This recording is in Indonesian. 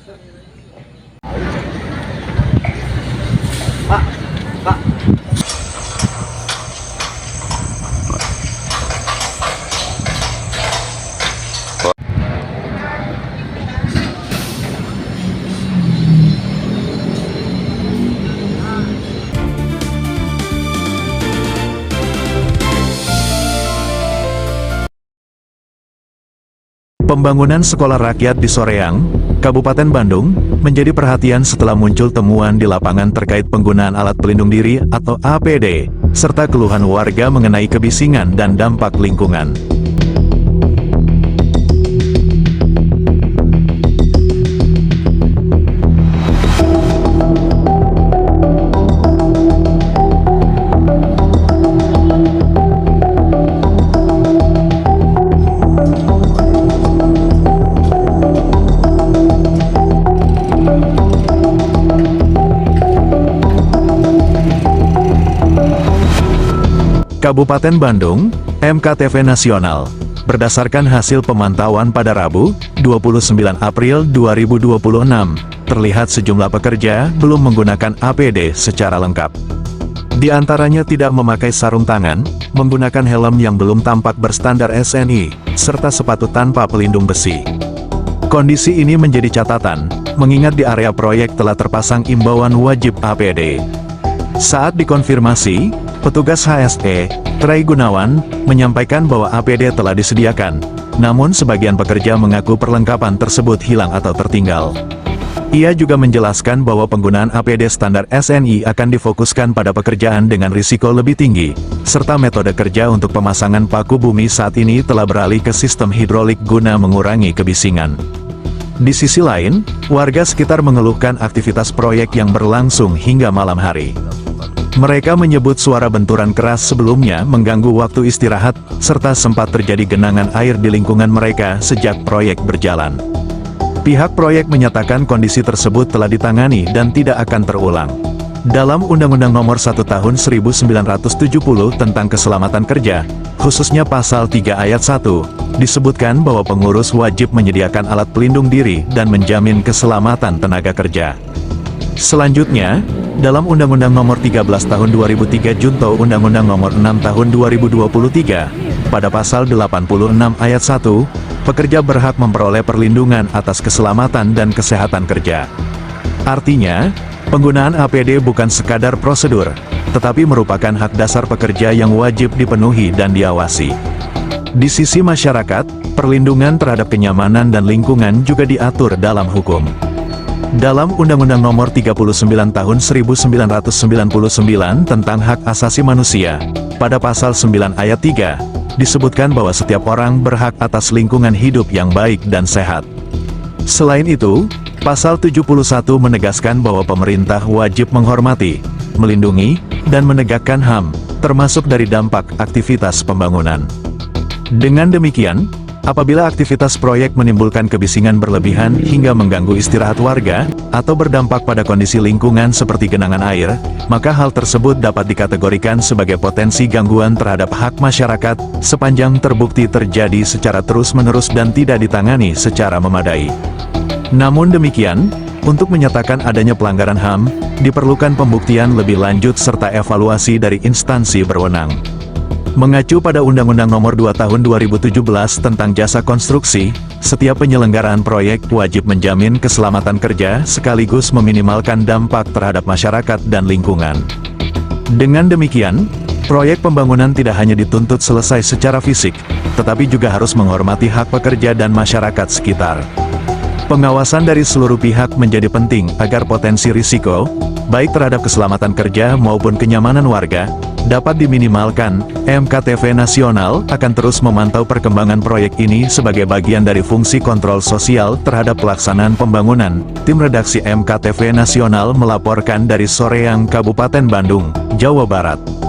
Pak, Pak. Pembangunan sekolah rakyat di Soreang, Kabupaten Bandung, menjadi perhatian setelah muncul temuan di lapangan terkait penggunaan alat pelindung diri atau APD, serta keluhan warga mengenai kebisingan dan dampak lingkungan. Kabupaten Bandung, MKTV Nasional. Berdasarkan hasil pemantauan pada Rabu, 29 April 2026, terlihat sejumlah pekerja belum menggunakan APD secara lengkap. Di antaranya tidak memakai sarung tangan, menggunakan helm yang belum tampak berstandar SNI, serta sepatu tanpa pelindung besi. Kondisi ini menjadi catatan, mengingat di area proyek telah terpasang imbauan wajib APD. Saat dikonfirmasi, petugas HSE, Trai Gunawan, menyampaikan bahwa APD telah disediakan, namun sebagian pekerja mengaku perlengkapan tersebut hilang atau tertinggal. Ia juga menjelaskan bahwa penggunaan APD standar SNI akan difokuskan pada pekerjaan dengan risiko lebih tinggi, serta metode kerja untuk pemasangan paku bumi saat ini telah beralih ke sistem hidrolik guna mengurangi kebisingan. Di sisi lain, warga sekitar mengeluhkan aktivitas proyek yang berlangsung hingga malam hari. Mereka menyebut suara benturan keras sebelumnya mengganggu waktu istirahat, serta sempat terjadi genangan air di lingkungan mereka sejak proyek berjalan. Pihak proyek menyatakan kondisi tersebut telah ditangani dan tidak akan terulang. Dalam Undang-Undang Nomor 1 Tahun 1970 tentang Keselamatan Kerja, khususnya Pasal 3 Ayat 1, disebutkan bahwa pengurus wajib menyediakan alat pelindung diri dan menjamin keselamatan tenaga kerja. Selanjutnya, dalam Undang-Undang Nomor 13 Tahun 2003 Junto Undang-Undang Nomor 6 Tahun 2023, pada Pasal 86 Ayat 1, pekerja berhak memperoleh perlindungan atas keselamatan dan kesehatan kerja. Artinya, penggunaan APD bukan sekadar prosedur, tetapi merupakan hak dasar pekerja yang wajib dipenuhi dan diawasi. Di sisi masyarakat, perlindungan terhadap kenyamanan dan lingkungan juga diatur dalam hukum. Dalam Undang-Undang Nomor 39 Tahun 1999 tentang Hak Asasi Manusia, pada Pasal 9 Ayat 3, disebutkan bahwa setiap orang berhak atas lingkungan hidup yang baik dan sehat. Selain itu, Pasal 71 menegaskan bahwa pemerintah wajib menghormati, melindungi, dan menegakkan HAM, termasuk dari dampak aktivitas pembangunan. Dengan demikian, apabila aktivitas proyek menimbulkan kebisingan berlebihan hingga mengganggu istirahat warga, atau berdampak pada kondisi lingkungan seperti genangan air, maka hal tersebut dapat dikategorikan sebagai potensi gangguan terhadap hak masyarakat, sepanjang terbukti terjadi secara terus-menerus dan tidak ditangani secara memadai. Namun demikian, untuk menyatakan adanya pelanggaran HAM, diperlukan pembuktian lebih lanjut serta evaluasi dari instansi berwenang. Mengacu pada Undang-Undang Nomor 2 Tahun 2017 tentang Jasa Konstruksi, setiap penyelenggaraan proyek wajib menjamin keselamatan kerja sekaligus meminimalkan dampak terhadap masyarakat dan lingkungan. Dengan demikian, proyek pembangunan tidak hanya dituntut selesai secara fisik, tetapi juga harus menghormati hak pekerja dan masyarakat sekitar. Pengawasan dari seluruh pihak menjadi penting agar potensi risiko, baik terhadap keselamatan kerja maupun kenyamanan warga, dapat diminimalkan. MKTV Nasional akan terus memantau perkembangan proyek ini sebagai bagian dari fungsi kontrol sosial terhadap pelaksanaan pembangunan. Tim redaksi MKTV Nasional melaporkan dari Soreang, Kabupaten Bandung, Jawa Barat.